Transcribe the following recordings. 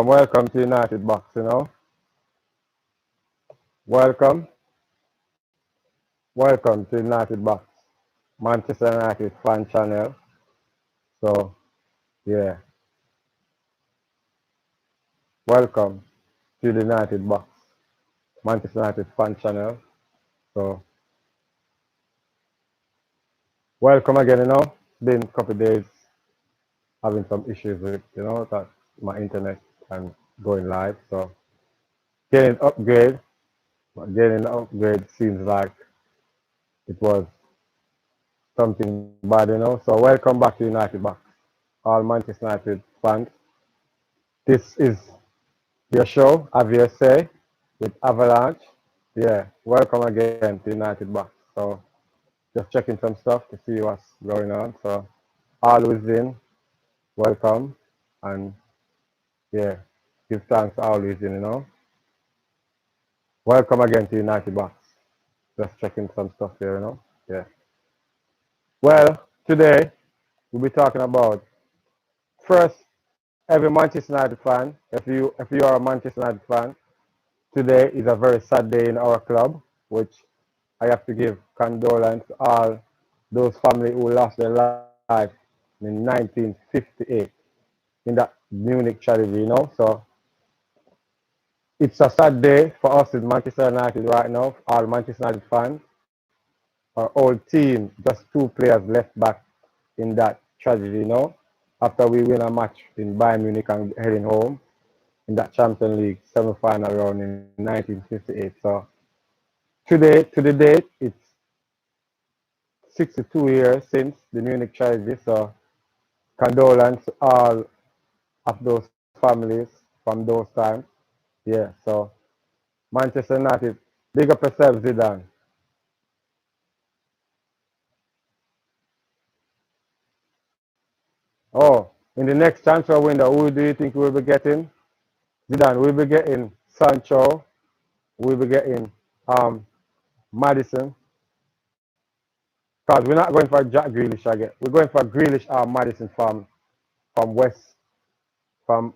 welcome to United Box, you know. Welcome, welcome to United Box, Manchester United fan channel. So, yeah, welcome to the United Box, Manchester United fan channel. So, welcome again, you know. It's been a couple of days having some issues with, you know, that my internet and going live. So, getting upgrade, but getting an upgrade seems like it was something bad, you know. So, welcome back to United Box, all Manchester United fans. This is your show, have you say, with Avalanche. Yeah, welcome again to United Box. So just checking some stuff to see what's going on. So always in, welcome, and yeah, give thanks always in, you know. Welcome again to United Box. Just checking some stuff here, you know. Yeah. Well, today we'll be talking about first every Manchester United fan. If you are a Manchester United fan, today is a very sad day in our club, which I have to give condolence to all those families who lost their life in 1958 in that Munich tragedy, you know. So it's a sad day for us in Manchester United right now, all Manchester United fans. Our whole team, just two players left back in that tragedy, you know. After we win a match in Bayern Munich and heading home in that Champions League semi-final round in 1958. So today, to the date, it's 62 years since the Munich tragedy. So condolence to all of those families from those times. Yeah, so Manchester United, big up yourself, Zidane. Oh, in the next transfer window, who do you think we'll be getting? Zidane, we'll be getting Sancho, we'll be getting Madison. Because we're not going for Jack Grealish again. We're going for Grealish or Madison from West, from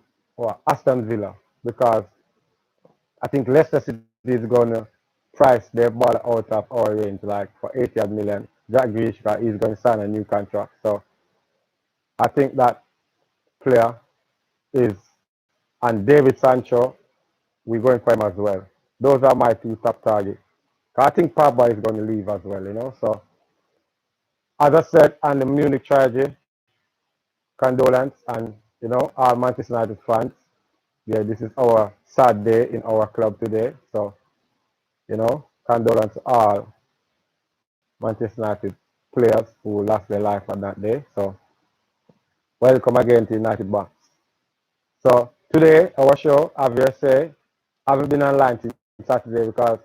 Aston Villa. Because I think Leicester City is going to price their ball out of our range, like for 80 million. Jack Grealish, he's going to sign a new contract. So I think that player is, and David Sancho, we're going for him as well. Those are my two top targets. I think Pogba is going to leave as well, you know. So as I said, on the Munich tragedy, condolence, and you know, all Manchester United fans. Yeah, this is our sad day in our club today. So you know, condolence to all Manchester United players who lost their life on that day. So welcome again to United Box. So today our show, have you say, I haven't been online since Saturday because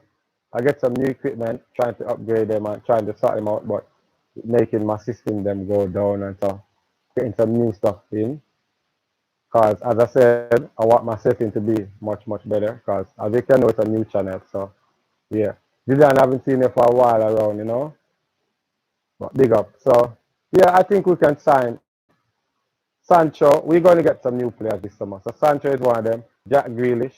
I get some new equipment, trying to upgrade them and trying to sort them out, but making my system them go down and so getting some new stuff in. Because as I said, I want my setting to be much better. Because as you can know, it's a new channel. So yeah, Vivian, I haven't seen you for a while around, you know. But big up. So yeah, I think we can sign Sancho. We're going to get some new players this summer. So Sancho is one of them. Jack Grealish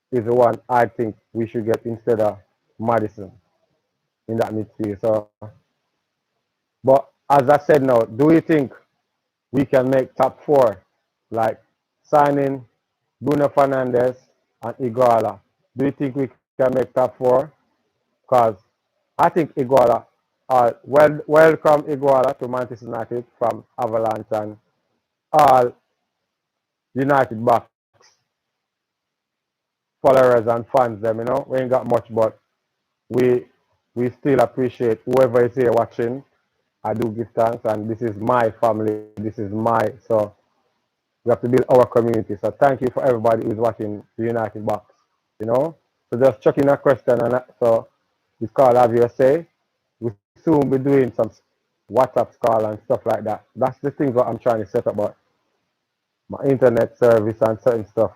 is the one I think we should get instead of Madison in that midfield. So, but as I said now, do you think we can make top four, like signing Bruno Fernandes and Iguala? Do you think we can make top four? Because I think Iguala, welcome Iguala to Manchester United from Avalanche and all United Box followers and fans them, you know. We ain't got much, but we we still appreciate whoever is here watching. I do give thanks, and this is my family. This is my, so we have to build our community. So thank you for everybody who's watching the United Box. You know, so just checking a question, and so it's called Have You Say. We soon be doing some WhatsApp call and stuff like that. That's the things what I'm trying to set up, but my internet service and certain stuff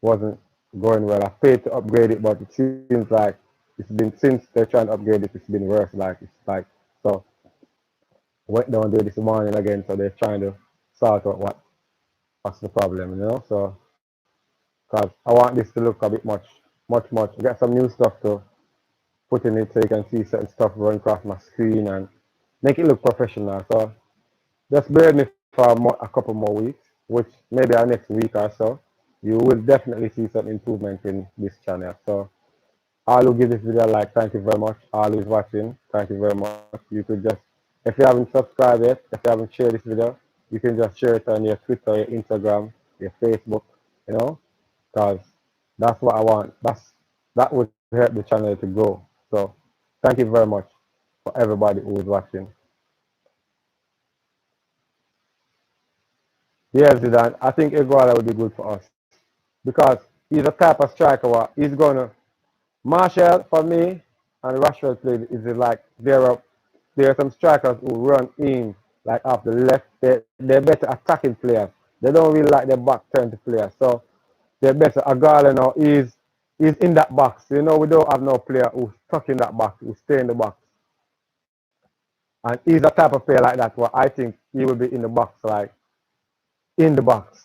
wasn't going well. I paid to upgrade it, but it seems like it's been, since they're trying to upgrade it, it's been worse. Like it's like, so went down there this morning again, so they're trying to sort out what's the problem, you know. So because I want this to look a bit much. Get some new stuff to put in it so you can see certain stuff running across my screen and make it look professional. So just bear with me for a couple more weeks, which maybe our next week or so, you will definitely see some improvement in this channel. So all who give this video a like, thank you very much. All who's watching, thank you very much. You could just, if you haven't subscribed yet, if you haven't shared this video, you can just share it on your Twitter, your Instagram, your Facebook, you know, because that's what I want. That would help the channel to grow. So thank you very much for everybody who is watching. Yes, Zidane, I think Iguala would be good for us because he's a type of striker. He's gonna Marshall for me and Rashford played is like there are some strikers who run in like off the left. They're better attacking players. They don't really like their back turn to players. So they're better. Agala now is in that box. You know, we don't have no player who's stuck in that box, who stay in the box. And he's a type of player like that where I think he will be in the box, like in the box.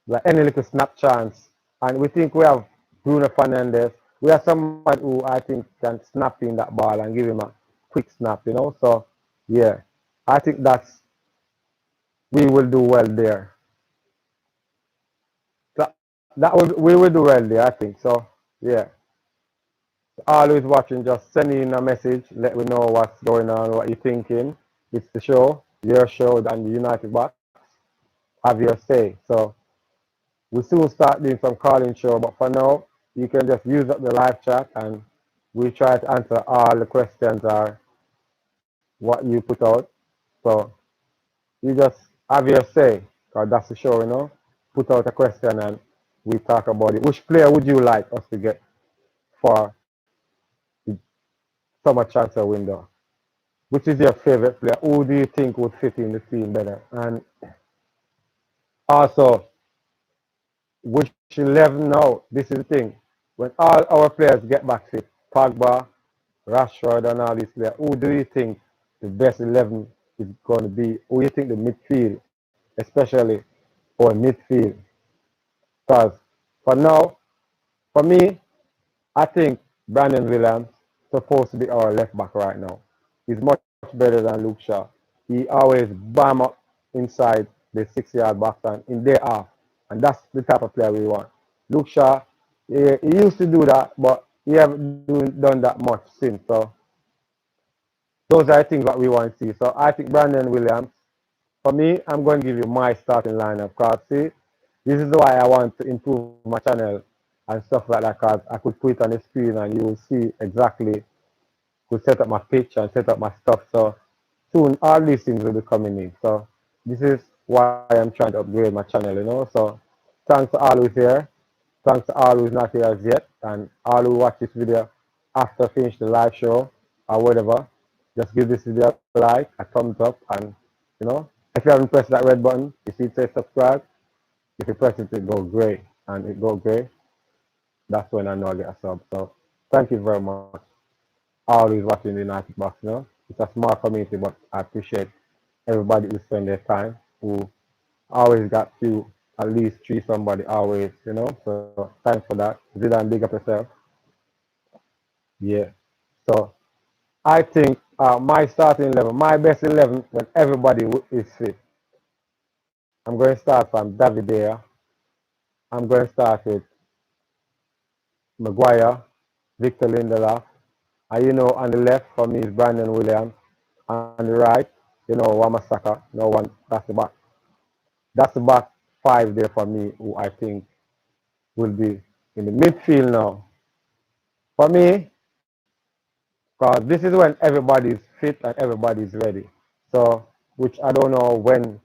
Like any little snap chance. And we think we have Bruno Fernandes. We have somebody who I think can snap in that ball and give him a quick snap, you know. So yeah, I think we will do well there. We will do well there, I think. So yeah. Always watching, just send in a message, let me know what's going on, what you're thinking. It's the show, your show, and the United Box. Have your say. So we'll soon start doing some calling show, but for now, you can just use up the live chat and we try to answer all the questions or what you put out. So you just have your say, because that's the show, you know. Put out a question and we talk about it. Which player would you like us to get for the summer transfer window? Which is your favorite player? Who do you think would fit in the team better? And also, which 11 now? This is the thing. When all our players get back fit, Pogba, Rashford, and all these players, who do you think the best 11 is going to be? Who do you think the midfield, especially for midfield? Because for now, for me, I think Brandon Williams supposed to be our left back right now. He's much better than Luke Shaw. He always bam up inside the 6-yard box and in their half. And that's the type of player we want. Luke Shaw, he used to do that, but he haven't done that much since. So those are things that we want to see. So I think Brandon Williams, for me, I'm going to give you my starting lineup. Because see, this is why I want to improve my channel and stuff like that. Because I could put it on the screen and you will see exactly, could set up my pitch and set up my stuff. So soon all these things will be coming in. So this is why I'm trying to upgrade my channel, you know. So thanks to all who's here. Thanks to all who's not here as yet. And all who watch this video after finish the live show or whatever. Just give this video a like, a thumbs up, and you know, if you haven't pressed that red button, you see it say subscribe. If you press it, it go gray, and it go gray. That's when I know I get a sub. So thank you very much. Always watching the United Box, you know. It's a small community, but I appreciate everybody who spend their time, who always got few, at least 3 somebody always, you know. So thanks for that. Zidane, big up yourself. Yeah. So I think my starting 11, my best 11 when everybody is fit. I'm going to start from David Dea. I'm going to start with Maguire, Victor Lindelof. And you know, on the left for me is Brandon Williams. On the right, you know, Wamasaka. No one, that's the back. That's the back 5 there for me, who I think will be in the midfield now. For me, because this is when everybody's fit and everybody's ready. So, which I don't know when,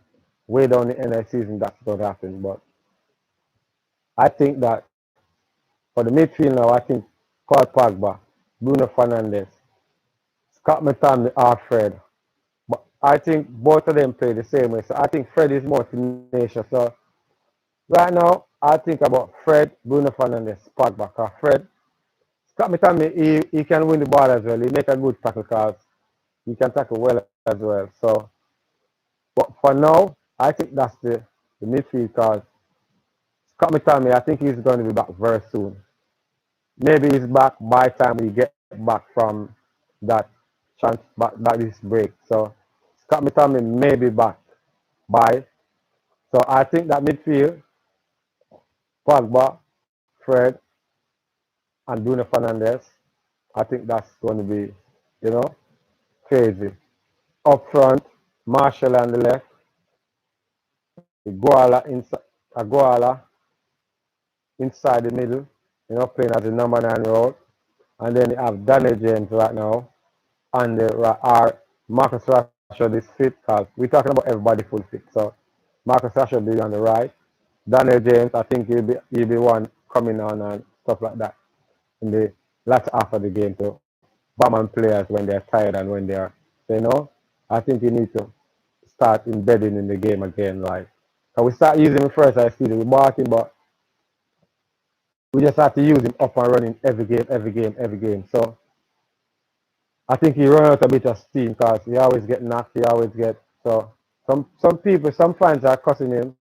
way down the end of the season, that's going to happen. But I think that for the midfield now, I think Paul Pogba, Bruno Fernandes, Scott McTominay or Fred. But I think both of them play the same way. So I think Fred is more tenacious. So right now, I think about Fred, Bruno Fernandes, Pogba. Because Fred, Scott McTominay, he can win the ball as well. He make a good tackle because he can tackle well as well. So, but for now, I think that's the midfield because Scott McTominay, I think he's going to be back very soon. Maybe he's back by the time we get back from that chance, back this break. So Scott McTominay may be back by. So I think that midfield, Pogba, Fred, and Bruno Fernandes, I think that's going to be, you know, crazy. Up front, Marshall on the left, Guala inside, Guala inside the middle, you know, playing as the number 9 role. And then you have Daniel James right now, and our Marcus Rashford is fit because we're talking about everybody full fit. So Marcus Rashford will be on the right. Daniel James, I think he'll be one coming on and stuff like that in the latter half of the game to bomb on players when they're tired and when they are, you know. I think you need to start embedding in the game again. Like, cause we start using him first I season, we bought him, but we just have to use him up and running every game, every game, every game. So I think he run out a bit of steam because he always get knocked, he always get so some people, some fans are cussing him,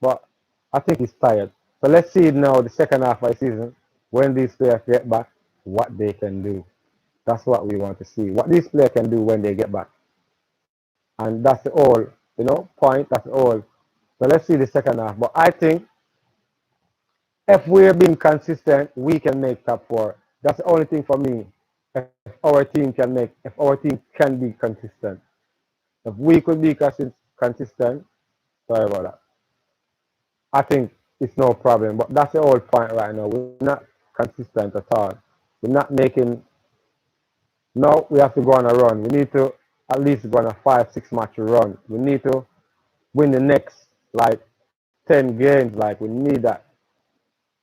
but I think he's tired. So let's see now the second half of the season when these players get back, what they can do. That's what we want to see. What these players can do when they get back. And that's the whole, you know, point, that's the whole. So let's see the second half. But I think if we're being consistent, we can make top 4. That's the only thing for me. If our team can be consistent. If we could be consistent, sorry about that. I think it's no problem. But that's the whole point right now. We're not consistent at all. We're not making. Now we have to go on a run. We need to at least go on a 5-6 match run. We need to win the next like 10 games. Like we need that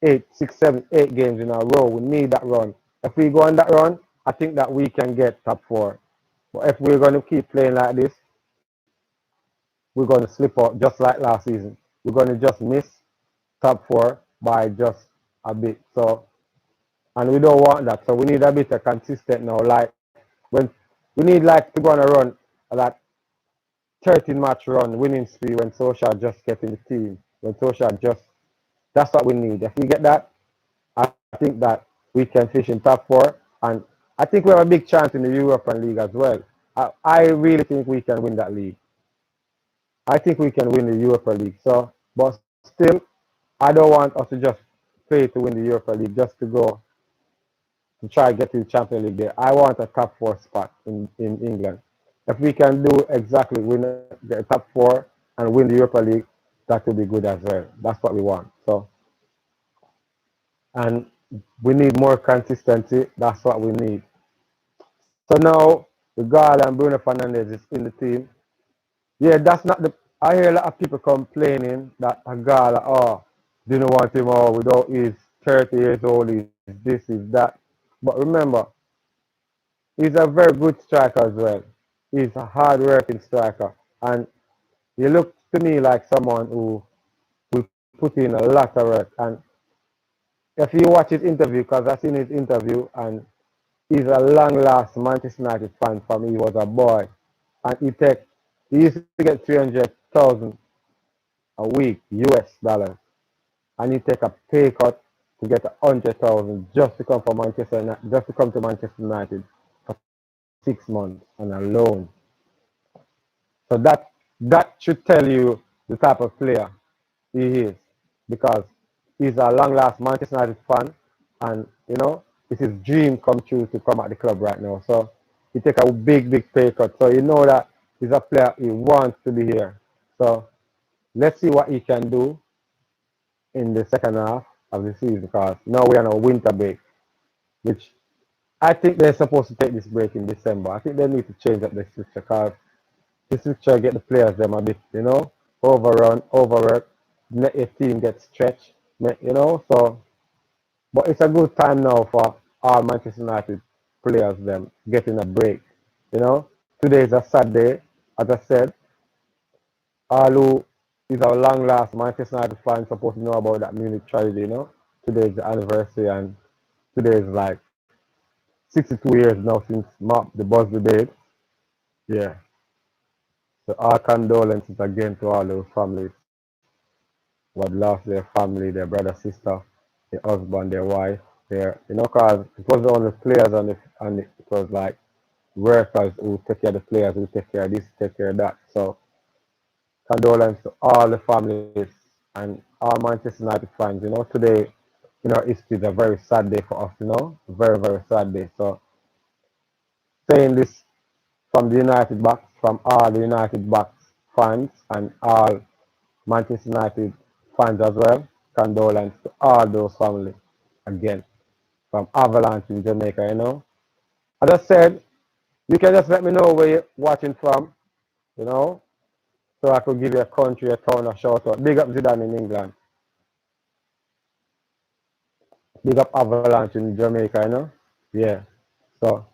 8, 6, 7, 8 games in a row. We need that run. If we go on that run, I think that we can get top 4. But if we're going to keep playing like this, we're going to slip out just like last season. We're going to just miss top 4 by just a bit. So, and we don't want that. So we need a bit of consistent now. Like when we need like to go on a run, that 13 match run, winning spree when Solskjaer just get in the team. When Solskjaer just, that's what we need. If we get that, I think that we can finish in top 4. And I think we have a big chance in the European League as well. I really think we can win that league. I think we can win the Europa League. So, but still, I don't want us to just play to win the Europa League, just to go to try to get to the Champions League there. I want a top 4 spot in England. If we can do exactly win the top 4 and win the Europa League, that will be good as well. That's what we want. So, and we need more consistency. That's what we need. So now, the Gala and Bruno Fernandes is in the team. Yeah, that's not the. I hear a lot of people complaining that Agala, didn't want him, without he's 30 years old, he's this, is that. But remember, he's a very good striker as well. He's a hard-working striker, and he looks to me like someone who will put in a lot of work. And if you watch his interview, because I've seen his interview, and he's a long-last Manchester United fan from he was a boy, and he used to get 300,000 a week, US dollars, and he take a pay cut to get 100,000 just to come from just to come to Manchester United for 6 months on a loan. So that should tell you the type of player he is, because he's a long-last Manchester United fan, and you know it's his dream come true to come at the club right now. So he take a big pay cut. So you know that he's a player, he wants to be here. So let's see what he can do in the second half of the season, because now we are on a winter break, which I think they're supposed to take this break in December. I think they need to change up the structure, because the structure get the players them a bit, overrun, overwork, let your team get stretched, so, but it's a good time now for all Manchester United players them getting a break, Today is a Saturday, as I said. All who is our long last Manchester United fans supposed to know about that Munich tragedy, Today is the anniversary, and today is like 62 years now since Mark the Busby died. Yeah. So our condolences again to all those families. who had lost their family, their brother, sister, their husband, their wife, their, cause it wasn't only players it was like workers who take care of the players, who take care of this, take care of that. So condolence to all the families and all Manchester United fans. Today in our history is a very sad day for us. Very, very sad day. So saying this from the United backs, from all the United backs fans and all Manchester United fans as well. Condolence to all those families again from Avalanche in Jamaica. As I said, you can just let me know where you're watching from, you know, so I could give you a country, a town, a shout out. Big up Zidane in England. Big up Avalanche in Jamaica. Yeah. So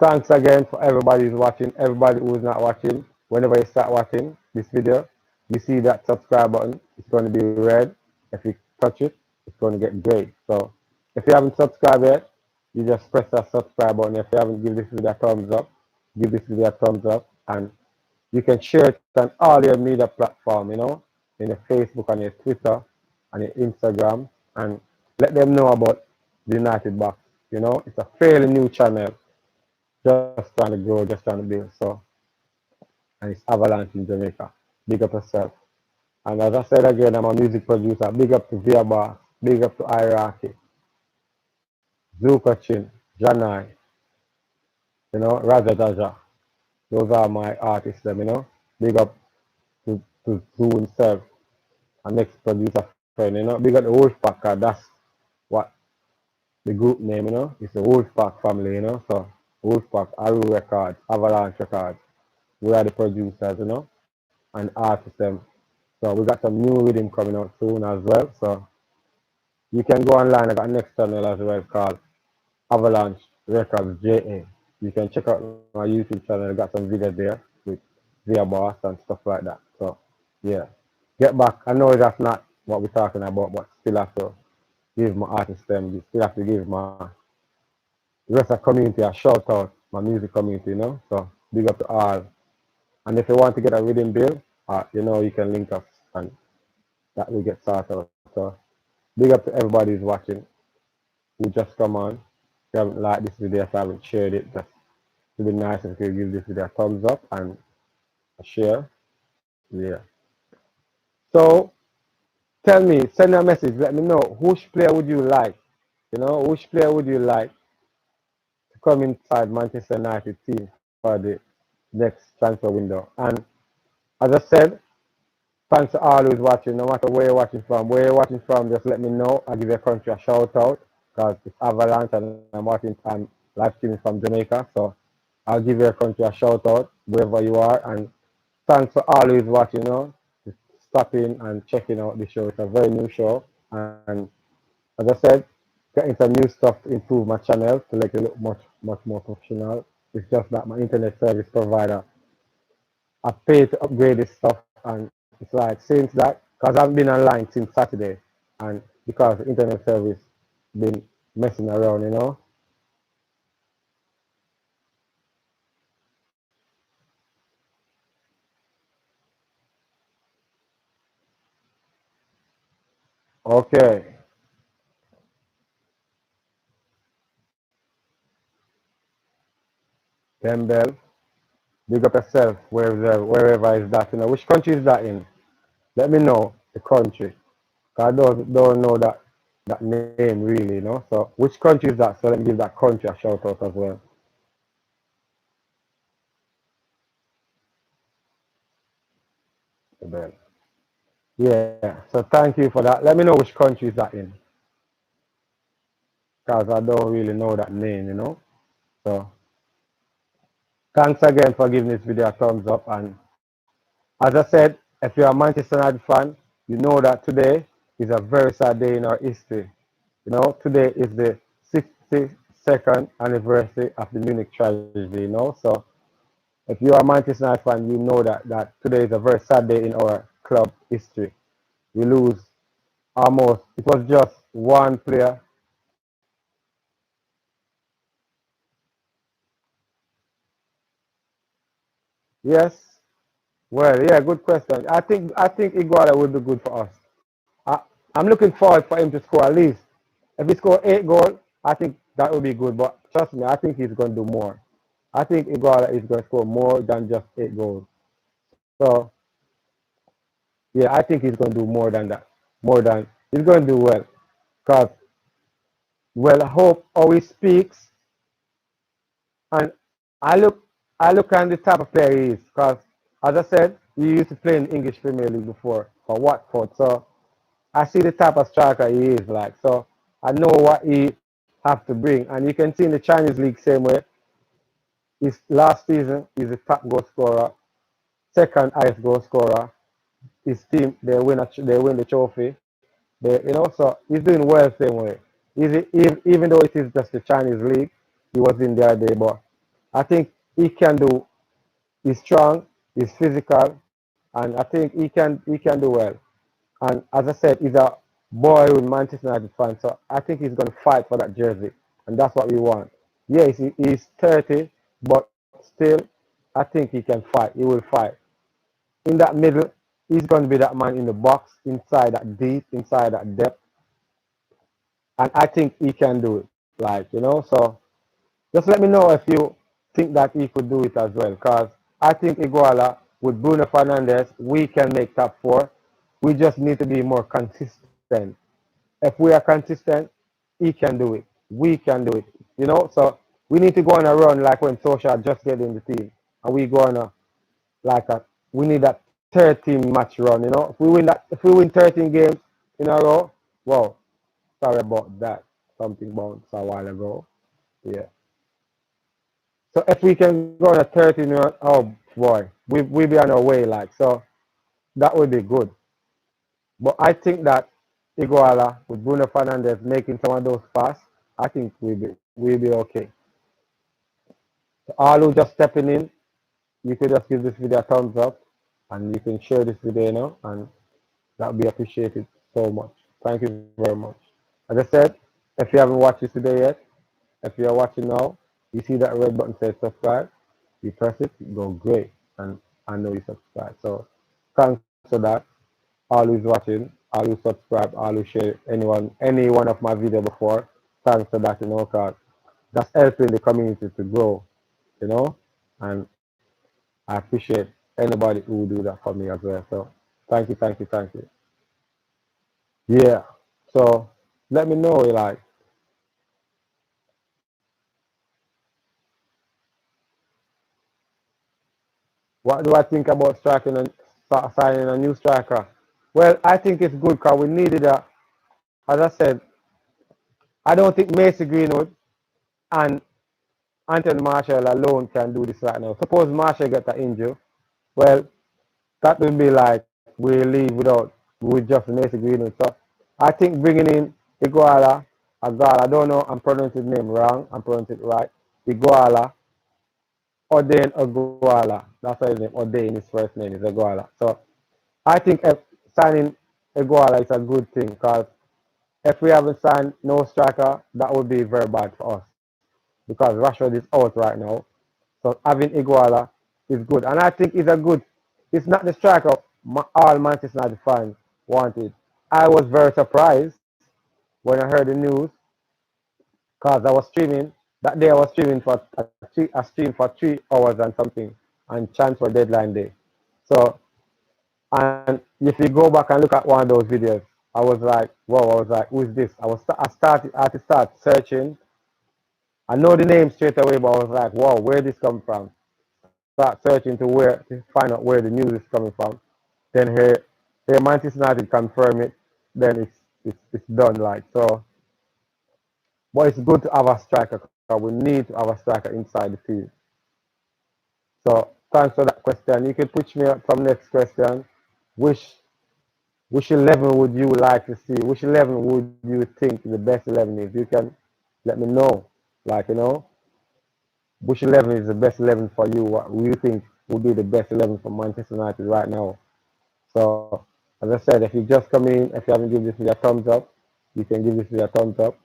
thanks again for everybody who's watching, everybody who's not watching. Whenever you start watching this video, you see that subscribe button. It's going to be red. If you touch it, it's going to get gray. So if you haven't subscribed yet, you just press that subscribe button. If you haven't, give this video a thumbs up. Give this video a thumbs up. And you can share it on all your media platform, in your Facebook and your Twitter and your Instagram. And let them know about the United Box. It's a fairly new channel. Just trying to grow, just trying to build. So, and it's Avalanche in Jamaica. Big up yourself. And as I said again, I'm a music producer. Big up to Via Bar. Big up to Hierarchy. Zuka Chin. Janai. Raja Daja. Those are my artists, Big up to Zoo himself. And next producer friend, Big up the Wolfpack, that's what the group name, It's the Wolfpack family, So Wolfpack, Aru Records, Avalanche Records. We are the producers, and artists them. So we got some new rhythm coming out soon as well. So you can go online. I got next channel as well called Avalanche Records JA. You can check out my YouTube channel. I got some videos there with Via Boss and stuff like that. So yeah. Get back. I know that's not what we're talking about, but still have to give my artists them. Still have to give my rest of the community a shout out, my music community, So big up to all. And if you want to get a rhythm bill, you can link us and that will get sorted out. So big up to everybody who's watching, who just come on. If you haven't liked this video, if you haven't shared it, just it would be nice if you give this video a thumbs up and a share. Yeah. So tell me, send me a message, let me know which player would you like? Which player would you like to come inside Manchester United team for the next transfer window? And as I said, thanks to all who's watching, no matter where you're watching from. Where you're watching from, just let me know. I'll give your country a shout out because it's Avalanche and I'm live streaming from Jamaica. So I'll give your country a shout out wherever you are. And thanks for all who's watching, just stopping and checking out the show. It's a very new show. And as I said, getting some new stuff to improve my channel to make it look much, much more professional. It's just that my internet service provider, I paid to upgrade this stuff, and it's like since that, because I've been online since Saturday, and because the internet service been messing around. Okay, Dembele, big up yourself wherever is that. Which country is that in? Let me know the country. 'Cause I don't know that name really. So which country is that? So let me give that country a shout out as well. Dembele. Yeah. So thank you for that. Let me know which country is that in, because I don't really know that name. So thanks again for giving this video a thumbs up. And as I said, if you're a Manchester United fan, you know that today is a very sad day in our history. Today is the 62nd anniversary of the Munich tragedy. So if you are a Manchester United fan, you know that today is a very sad day in our club history. We lose almost, it was just one player. Yes, Well, yeah, good question. I think Iguala would be good for us. I, I'm looking forward for him to score at least. If he score 8 goals, I think that would be good. But trust me, I think he's going to do more. I think Iguala is going to score more than just 8 goals. So yeah, I think he's going to do more than that. More than he's going to do well. Cause well, I hope how he speaks, and I look I look at the type of player he is. Cause as I said, he used to play in English Premier League before for Watford. So I see the type of striker he is like. So I know what he have to bring. And you can see in the Chinese league same way. His last season he's the top goal scorer, second highest goal scorer. His team they win the trophy. So he's doing well same way. Even though it is just the Chinese league, he was in there day, but I think he can do. He's strong, he's physical, and I think he can do well. And as I said, he's a boyhood Manchester United fan, so I think he's going to fight for that jersey, and that's what we want. Yes, he's 30, but still, I think he can fight. He will fight. In that middle, he's going to be that man in the box, inside that deep, inside that depth, and I think he can do it. So just let me know if you think that he could do it as well, because I think Iguala with Bruno Fernandes, we can make top four. We just need to be more consistent. If we are consistent, he can do it. We can do it. So we need to go on a run like when Social just get in the team, and we go on like a we need that 13 match run. If we win 13 games in a row, well, sorry about that. Something bounced a while ago. Yeah. So if we can go on a 13 run, oh boy, we be on our way like so. That would be good. But I think that Iguala with Bruno Fernandes making some of those passes, I think we'll be okay. So all who just stepping in, you could just give this video a thumbs up and you can share this video now, and that would be appreciated so much. Thank you very much. As I said, if you haven't watched this video yet, if you are watching now, you see that red button says subscribe, you press it, you go great, and I know you subscribe. So thanks for that. All who's watching, all who subscribe, all who share any one of my video before. Thanks for that, cause that's helping the community to grow, and I appreciate anybody who will do that for me as well. So thank you, thank you, thank you. Yeah. So let me know, like, what do I think about signing a new striker? Well, I think it's good because we needed as I said, I don't think Macy Greenwood and Anthony Marshall alone can do this right now. Suppose Marshall get an injury, well, that would be like we leave with just Macy Greenwood. So I think bringing in Iguala, I don't know, I'm pronouncing his name wrong, I'm pronouncing it right. Iguala, Ordain Iguala. That's his name. Ordain, his first name is Iguala. So I think if signing Iguala is a good thing because if we haven't signed no striker, that would be very bad for us because Rashford is out right now. So having Iguala is good. And I think it's not the striker all Manchester United fans wanted. I was very surprised when I heard the news because I was streaming. That day I was streaming for a stream for 3 hours and something and transfer deadline day. So, and if you go back and look at one of those videos, I was like, whoa, I was like, who is this? I had to start searching. I know the name straight away, but I was like, wow, where did this come from? Start searching to find out where the news is coming from. Then here Manchester United confirm it. Then it's done like so. But it's good to have a striker because we need to have a striker inside the field. So thanks for that question. You can push me up some next question. Which which 11 would you like to see? Which 11 would you think the best 11 is? You can let me know. Which 11 is the best 11 for you? What do you think would be the best 11 for Manchester United right now? So, as I said, if you just come in, if you haven't given this video a thumbs up, you can give this video a thumbs up.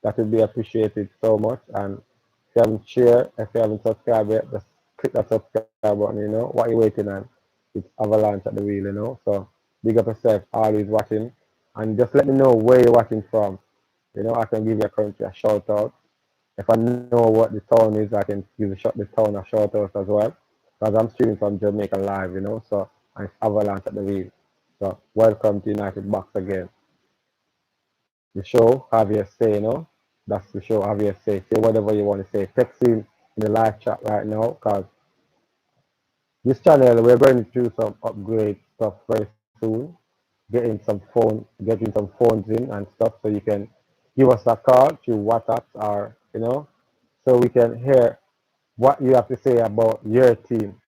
That would be appreciated so much. And if you haven't shared, if you haven't subscribed yet, just click that subscribe button, what are you waiting on? It's avalanche at the wheel, you know. So big up yourself, always watching. And just let me know where you're watching from. You know, I can give your country a shout out. If I know what the town is, I can give the town a shout out as well. Because I'm streaming from Jamaica live, you know. So and it's avalanche at the wheel. So welcome to United Box again. The show, have your say, you know. That's the show, have your say. Say whatever you want to say. Text in the live chat right now, because this channel, we're going through some upgrade stuff very soon. Getting some phones in and stuff, so you can give us a call through WhatsApp, or you know, so we can hear what you have to say about your team,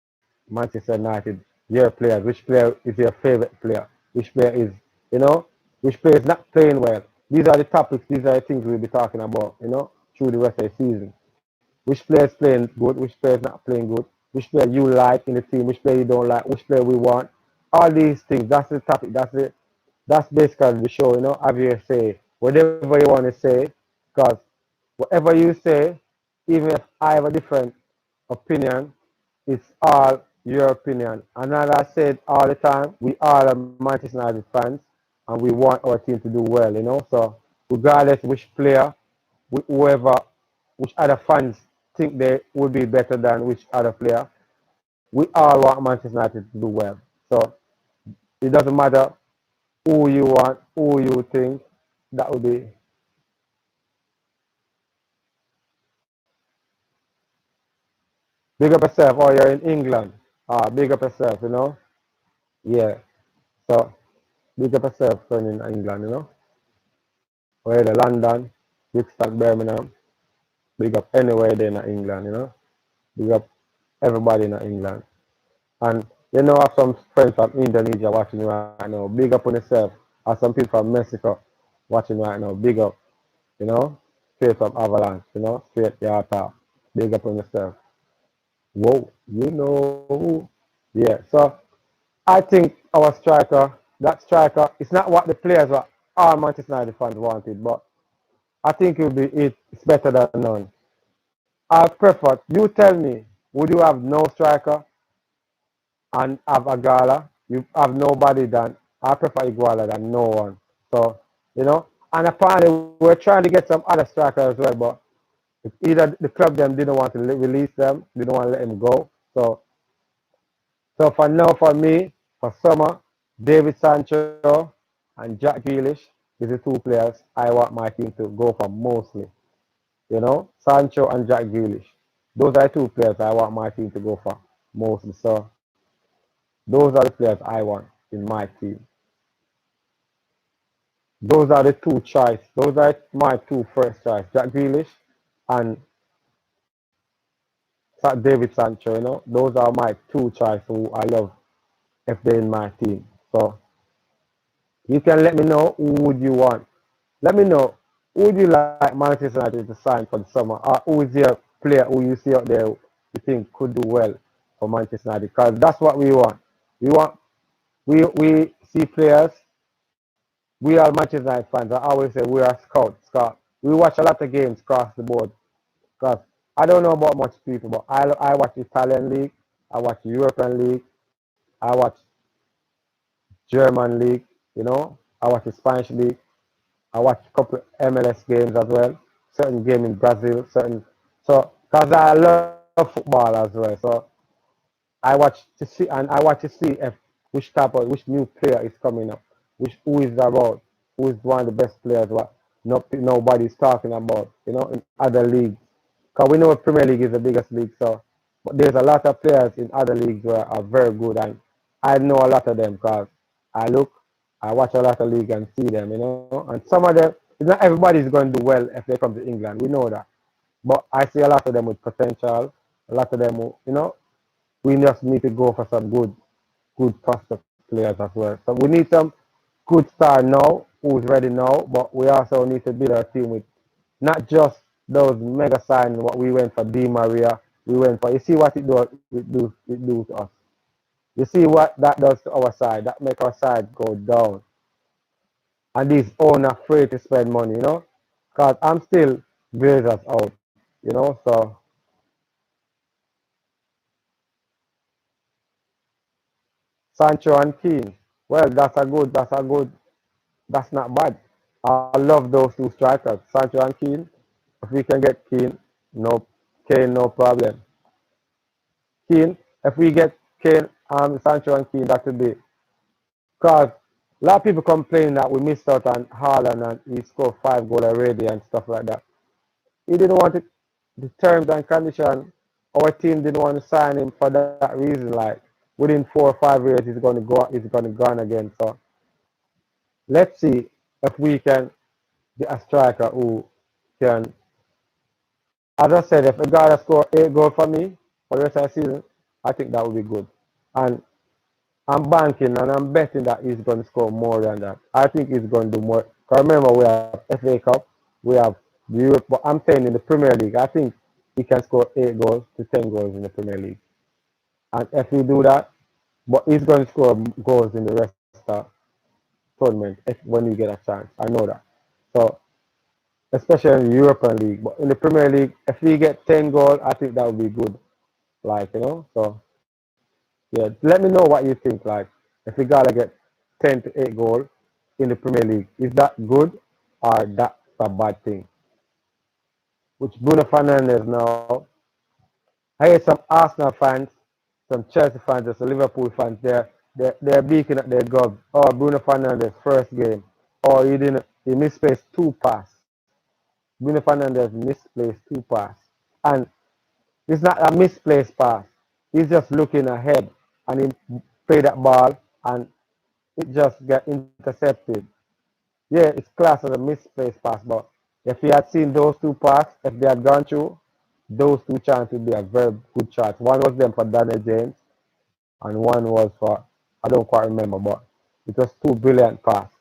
Manchester United, your players. Which player is your favorite player? Which player is, you know, which player is not playing well? These are the topics. These are the things we'll be talking about, you know, through the rest of the season. Which player is playing good? Which player is not playing good? Which player you like in the team? Which player you don't like? Which player we want? All these things. That's the topic. That's it. That's basically the show. You know, have you say whatever you want to say, because whatever you say, even if I have a different opinion, it's all your opinion. And as I said all the time, we all are Manchester United fans, and we want our team to do well. You know, so regardless which player, whoever, which other fans think they would be better than which other player, we all want Manchester United to do well. So it doesn't matter who you want, who you think that would be. Big up yourself, or you're in England. Big up yourself, you know. Yeah. So big up yourself, son, in England, you know. Or either London, Brixton, Birmingham. Big up anywhere there in England, you know. Big up everybody in England. And you know, I have some friends from Indonesia watching right now. Big up on yourself. I have some people from Mexico watching right now. Big up, you know. Straight from Avalanche, you know. Straight the top. Big up on yourself. Whoa, you know. Yeah, so I think our striker, that striker, it's not what the players were, all Manchester United fans wanted, but I think it's better than none. I prefer, you tell me, would you have no striker and have a Gala? You have nobody than, I prefer Iguala than no one. So, you know, and apparently we're trying to get some other striker as well, but either the club them didn't want to release them, didn't want to let him go. So for now, for me, for summer, David Sancho and Jack Grealish is the two players I want my team to go for mostly. You know, Sancho and Jack Grealish. Those are two players I want my team to go for mostly. So those are the players I want in my team. Those are the two choice. Those are my two first choice. Jack Grealish and David Sancho, you know. Those are my two choice who I love if they're in my team. So you can let me know who would you want. Let me know who would you like Manchester United to sign for the summer, or who is your player who you see out there you think could do well for Manchester United? Because that's what we want. We see players. We are Manchester United fans. I always say we are scouts. Scott. We watch a lot of games across the board. Because I don't know about much people, but I watch Italian league, I watch European league, I watch German league, you know, I watch the Spanish league. I watch a couple MLS games as well. Certain game in Brazil, certain. So, cause I love football as well. So I watch to see if which new player is coming up, who is about, who is one of the best players. What nobody's talking about, you know, in other leagues. Cause we know Premier League is the biggest league. So, but there's a lot of players in other leagues where are very good, and I know a lot of them because I look, I watch a lot of league and see them, you know. And some of them, not everybody's going to do well if they come to England. We know that. But I see a lot of them with potential. A lot of them, you know, we just need to go for some good prospect players as well. So we need some good star now, who's ready now, but we also need to build our team with not just those mega signs. What we went for Di Maria, we went for. You see what it do to us. You see what that does to our side. That make our side go down. And these owners afraid to spend money, you know, because I'm still Blazers out, you know. So Sancho and Keane. Well, that's not bad. I love those two strikers, Sancho and Keane. If we can get no Kane, no problem. Keane, if we get Kane, Sancho and Keane, that would be because a lot of people complain that we missed out on Haaland and he scored 5 goals already and stuff like that. He didn't want it, the terms and conditions. Our team didn't want to sign him for that reason. Like within 4 or 5 years, he's going to go. He's going to gone again. So let's see if we can get a striker who can. As I said, if a guy score 8 goals for me for the rest of the season, I think that would be good. And I'm banking and I'm betting that he's going to score more than that. I think he's going to do more. Because remember, we have FA Cup, we have the Europe, but I'm saying in the Premier League, I think he can score 8 goals to 10 goals in the Premier League. And if we do that, but he's going to score goals in the rest of the tournament when we get a chance. I know that. So, especially in the European League. But in the Premier League, if we get 10 goals, I think that would be good. So yeah, let me know what you think. Like, if we gotta get 10 to 8 goals in the Premier League, is that good or that's a bad thing? Which Bruno Fernandes now, I hear some Arsenal fans, some Chelsea fans, some Liverpool fans, they're beaking at their gobs. Oh, Bruno Fernandes first game. Oh, he misplaced 2 passes. Bruno Fernandes misplaced 2 passes. And it's not a misplaced pass. He's just looking ahead and he played that ball and it just got intercepted. Yeah, it's classed as a misplaced pass, but if he had seen those 2 passes, if they had gone through, those 2 chances would be a very good chance. One was them for Daniel James and one was for, I don't quite remember, but it was 2 brilliant passes.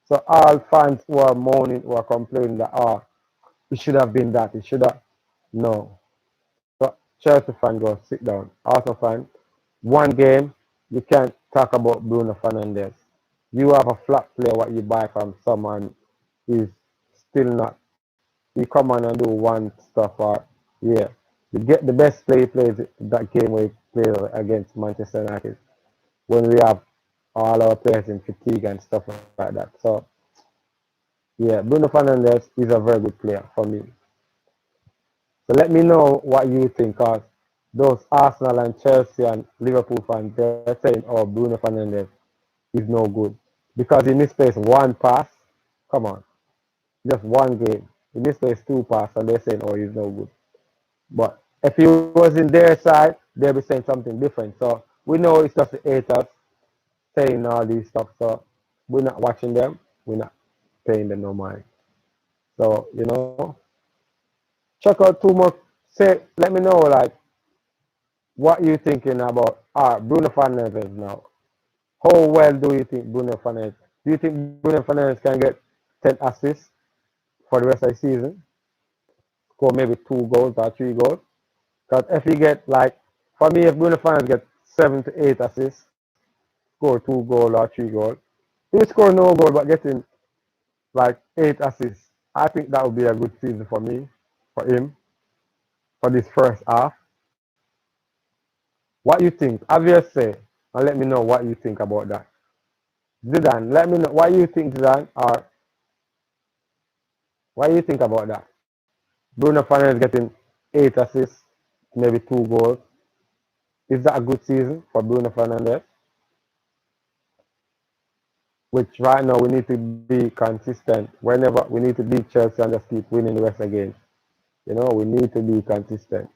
So all fans who are moaning, who are complaining that, oh, it should have been that, it should have, no. So Chelsea fan, go sit down. Arsenal fan, one game, you can't talk about Bruno Fernandes. You have a flat player what you buy from someone is still not. You come on and do one stuff or yeah. You get the best player plays that game where he played against Manchester United when we have all our players in fatigue and stuff like that. So yeah, Bruno Fernandes is a very good player for me. So let me know what you think, cause those Arsenal and Chelsea and Liverpool fans, they're saying, oh, Bruno Fernandes is no good. Because he misplaced 1 pass. Come on. Just one game. He misplaced 2 passes and they're saying, oh, he's no good. But if he was in their side, they'll be saying something different. So we know it's just the haters saying all these stuff. So we're not watching them. We're not paying them no mind. So, check out 2 more. Let me know, like, what you thinking about Bruno Fernandes now. How well do you think Bruno Fernandes? Do you think Bruno Fernandes can get 10 assists for the rest of the season? Score maybe 2 goals or 3 goals? Because if he get like, for me, if Bruno Fernandes get 7 to 8 assists, score 2 goals or 3 goals, he will score no goal but getting like 8 assists. I think that would be a good season for me, for him, for this first half. What you think? Obviously, and let me know what you think about that. Zidane, let me know what you think, Zidane, or what do you think about that? Bruno Fernandes getting 8 assists, maybe 2 goals. Is that a good season for Bruno Fernandes? Which right now we need to be consistent. Whenever we need to beat Chelsea and just keep winning the rest of the games. We need to be consistent.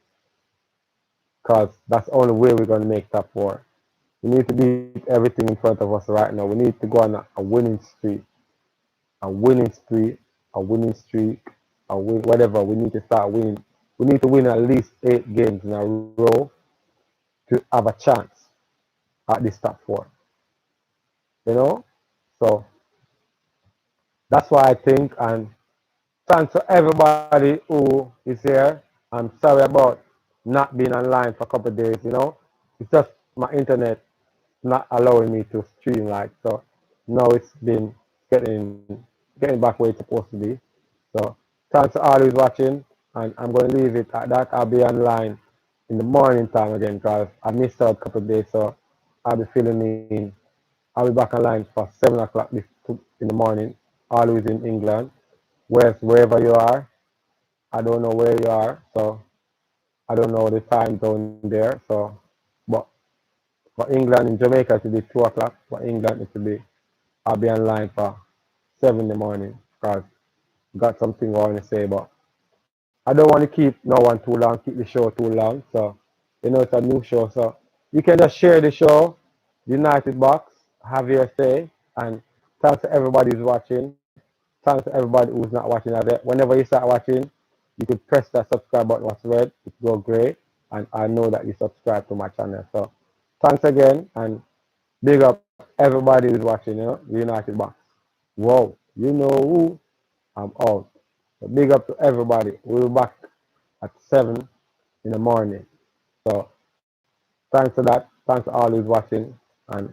Because that's the only way we're going to make top 4. We need to beat everything in front of us right now. We need to go on a winning streak. A winning streak. A winning streak. Whatever. We need to start winning. We need to win at least 8 games in a row to have a chance at this top 4. So that's what I think. And thanks to everybody who is here. I'm sorry about not being online for a couple of days. It's just my internet not allowing me to stream so. Now it's been getting back where it's supposed to be. So thanks to all who's watching, and I'm going to leave it at that. I'll be online in the morning time again because I missed out a couple of days. So I'll be filling in. I'll be back online for 7 o'clock in the morning, always in England. Wherever you are, I don't know where you are, so I don't know the time zone there. So, but for England, in Jamaica, it will be 2 o'clock. For England, it will be, I'll be online for 7 in the morning because got something I want to say, but I don't want to keep no one too long, keep the show too long. So, it's a new show. So, you can just share the show, United Box, have your say, and thanks to everybody who's watching. Thanks to everybody who's not watching as yet. Whenever you start watching, you could press that subscribe button what's red. It go gray, and I know that you subscribe to my channel. So, thanks again, and big up everybody who's watching, the United Box. Whoa, you know who? I'm out. So big up to everybody. We'll be back at 7 in the morning. So thanks for that. Thanks to all who's watching. And